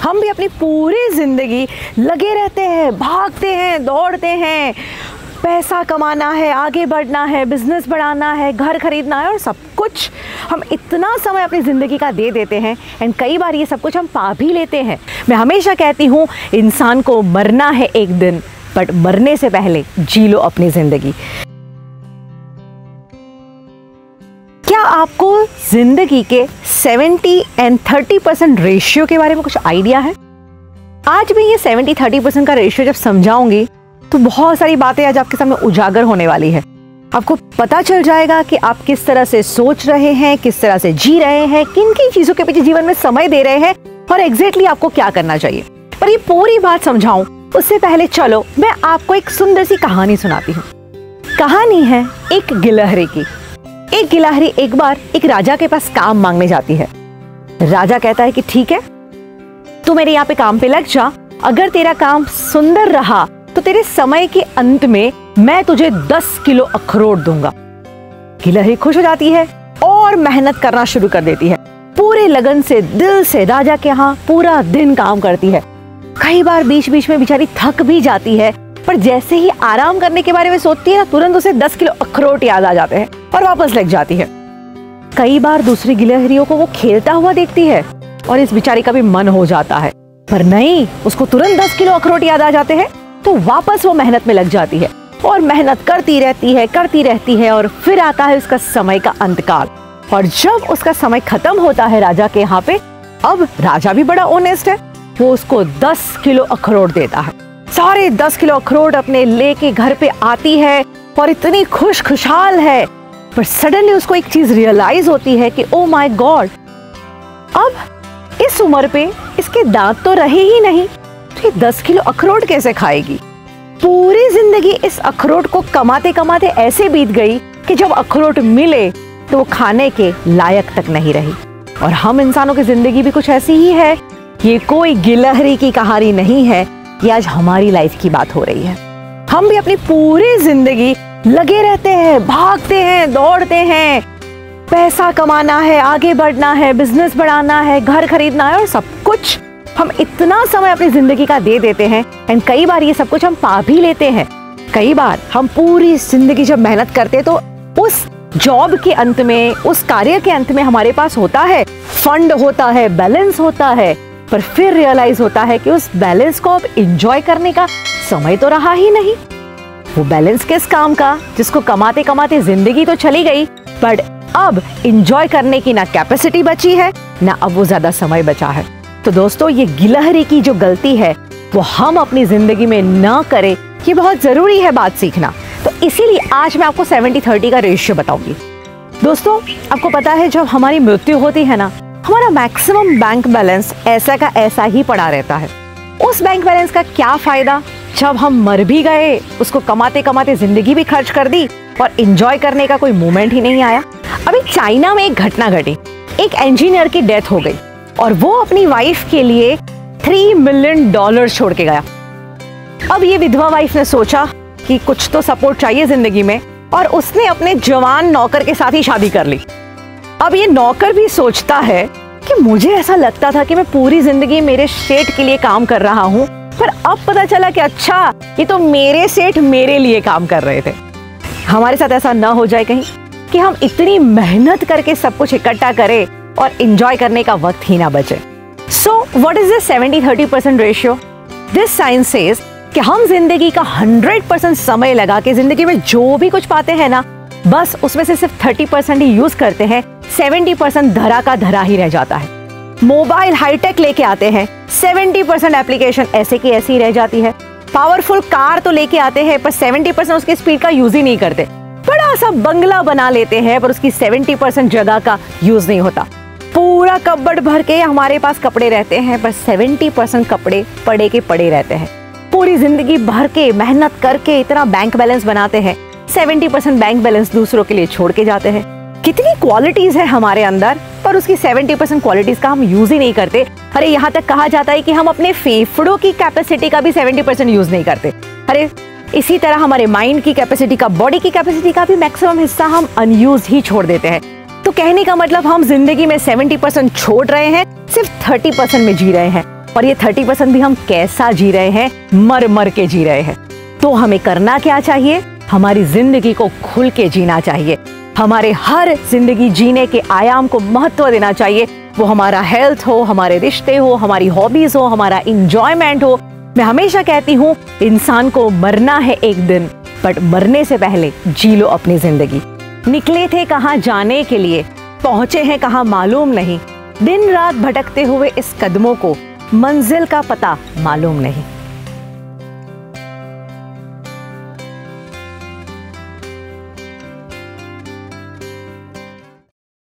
हम भी अपनी पूरी ज़िंदगी लगे रहते हैं, भागते हैं, दौड़ते हैं, पैसा कमाना है, आगे बढ़ना है, बिजनेस बढ़ाना है, घर खरीदना है और सब कुछ हम इतना समय अपनी ज़िंदगी का दे देते हैं एंड कई बार ये सब कुछ हम पा भी लेते हैं। मैं हमेशा कहती हूँ इंसान को मरना है एक दिन, बट मरने से पहले जी लो अपनी ज़िंदगी। क्या आपको ज़िंदगी के 70 and 30% रेशियो के बारे में कुछ आइडिया है? आज मैं ये 70-30% का रेशियो जब समझाऊंगी तो बहुत सारी बातें आज आपके सामने उजागर होने वाली है। आपको पता चल जाएगा कि आप किस तरह से सोच रहे हैं, किस तरह से जी रहे हैं, किन किन चीज़ों के पीछे जीवन में समय दे रहे हैं और एग्जैक्टली आपको क्या करना चाहिए। पर ये पूरी बात समझाऊं उससे पहले चलो मैं आपको एक सुंदर सी कहानी सुनाती हूँ। कहानी है एक गिलहरी की। एक गिलहरी एक बार एक राजा के पास काम मांगने जाती है। राजा कहता है कि ठीक है, तू मेरे यहाँ पे काम पे लग जा, अगर तेरा काम सुंदर रहा तो तेरे समय के अंत में मैं तुझे 10 किलो अखरोट दूंगा। गिलहरी खुश हो जाती है और मेहनत करना शुरू कर देती है। पूरे लगन से, दिल से राजा के यहाँ पूरा दिन काम करती है। कई बार बीच बीच में बेचारी थक भी जाती है, पर जैसे ही आराम करने के बारे में सोचती है ना, तुरंत उसे 10 किलो अखरोट याद आ जाते हैं और वापस लग जाती है। कई बार दूसरी गिलहरियों को वो खेलता हुआ देखती है और इस बेचारी का भी मन हो जाता है, पर नहीं, उसको तुरंत 10 किलो अखरोट याद आ जाते हैं तो वापस वो मेहनत में लग जाती है और मेहनत करती रहती है और फिर आता है उसका समय का अंतकाल। और जब उसका समय खत्म होता है राजा के यहाँ पे, अब राजा भी बड़ा ऑनेस्ट है, वो उसको 10 किलो अखरोट देता है। सारे 10 किलो अखरोट अपने लेके घर पे आती है और इतनी खुशहाल है, पर सडनली उसको एक चीज रियलाइज होती है कि ओ माय गॉड, अब इस उम्र पे इसके दांत तो रहे ही नहीं, तो ये 10 किलो अखरोट कैसे खाएगी। पूरी जिंदगी इस अखरोट को कमाते कमाते ऐसे बीत गई कि जब अखरोट मिले तो वो खाने के लायक तक नहीं रही। और हम इंसानों की जिंदगी भी कुछ ऐसी ही है। ये कोई गिलहरी की कहानी नहीं है, ये आज हमारी लाइफ की बात हो रही है। हम भी अपनी पूरी जिंदगी लगे रहते हैं, भागते हैं, दौड़ते हैं, पैसा कमाना है, आगे बढ़ना है, बिजनेस बढ़ाना है, घर खरीदना है और सब कुछ हम इतना समय अपनी जिंदगी का दे देते हैं एंड कई बार ये सब कुछ हम पा भी लेते हैं। कई बार हम पूरी जिंदगी जब मेहनत करते हैं तो उस जॉब के अंत में, उस कार्य के अंत में हमारे पास होता है फंड, होता है बैलेंस, होता है, पर फिर रियलाइज होता है कि उस बैलेंस को अब एंजॉय करने का समय तो रहा ही नहीं। वो बैलेंस किस काम का, जिसको कमाते कमाते जिंदगी तो चली गई, बट अब एंजॉय करने की ना कैपेसिटी बची है, ना अब वो ज्यादा समय बचा है। तो दोस्तों, ये गिलहरी की जो गलती है वो हम अपनी जिंदगी में ना करें, ये बहुत जरूरी है बात सीखना। तो इसीलिए आज मैं आपको 70-30 का रेशियो बताऊंगी। दोस्तों, आपको पता है जब हमारी मृत्यु होती है ना, हमारा मैक्सिमम बैंक बैलेंस ऐसा का ऐसा ही पड़ा रहता है। उस बैंक बैलेंस का क्या फायदा जब हम मर भी गए, उसको कमाते कमाते जिंदगी भी खर्च कर दी और एंजॉय करने का कोई मोमेंट ही नहीं आया। अभी चाइना में एक घटना घटी, एक इंजीनियर की डेथ हो गई और वो अपनी वाइफ के लिए $3 मिलियन छोड़ के गया। अब ये विधवा वाइफ ने सोचा कि कुछ तो सपोर्ट चाहिए जिंदगी में और उसने अपने जवान नौकर के साथ ही शादी कर ली। अब ये नौकर भी सोचता है कि मुझे ऐसा लगता था कि मैं पूरी जिंदगी मेरे सेठ के लिए काम कर रहा हूँ, पर अब पता चला कि अच्छा, ये तो मेरे सेठ मेरे लिए काम कर रहे थे। हमारे साथ ऐसा ना हो जाए कहीं कि हम इतनी मेहनत करके सब कुछ इकट्ठा करें और एंजॉय करने का वक्त ही ना बचे। So what is this 70-30% ratio? This science says कि हम जिंदगी का 100% समय लगा के जिंदगी में जो भी कुछ पाते हैं ना, बस उसमें से सिर्फ 30% ही यूज करते हैं, 70% धरा का धरा ही रह जाता है। मोबाइल हाईटेक लेके आते हैं, 70% एप्लीकेशन ऐसे की ऐसी रह जाती है। पावरफुल कार तो लेके आते हैं, पर 70% उसकी स्पीड का यूज ही नहीं करते। बड़ा सा बंगला बना लेते हैं, पर उसकी 70% जगह का यूज नहीं होता। पूरा कपबोर्ड भर के हमारे पास कपड़े रहते हैं, पर 70% कपड़े पड़े के पड़े रहते हैं। पूरी जिंदगी भर के मेहनत करके इतना बैंक बैलेंस बनाते हैं, 70% बैंक बैलेंस दूसरों के लिए छोड़ के जाते हैं। कितनी क्वालिटीज है हमारे अंदर, पर उसकी 70% क्वालिटीज का हम यूज ही नहीं करते। अरे यहाँ तक कहा जाता है कि हम अपने फेफड़ों की कैपेसिटी का भी 70% यूज नहीं करते। अरे इसी तरह हमारे माइंड की कैपेसिटी का, बॉडी की कैपेसिटी का भी मैक्सिमम हिस्सा हम अनयूज ही छोड़ देते हैं। तो कहने का मतलब हम जिंदगी में 70% छोड़ रहे हैं, सिर्फ 30% में जी रहे हैं। और ये 30% भी हम कैसा जी रहे हैं, मर मर के जी रहे हैं। तो हमें करना क्या चाहिए? हमारी जिंदगी को खुल के जीना चाहिए। हमारे हर जिंदगी जीने के आयाम को महत्व देना चाहिए। वो हमारा हेल्थ हो, हमारे रिश्ते हो, हमारी हॉबीज हो, हमारा इंजॉयमेंट हो। मैं हमेशा कहती हूँ इंसान को मरना है एक दिन, बट मरने से पहले जी लो अपनी जिंदगी। निकले थे कहाँ जाने के लिए, पहुंचे हैं कहाँ मालूम नहीं। दिन रात भटकते हुए इस कदमों को मंजिल का पता मालूम नहीं।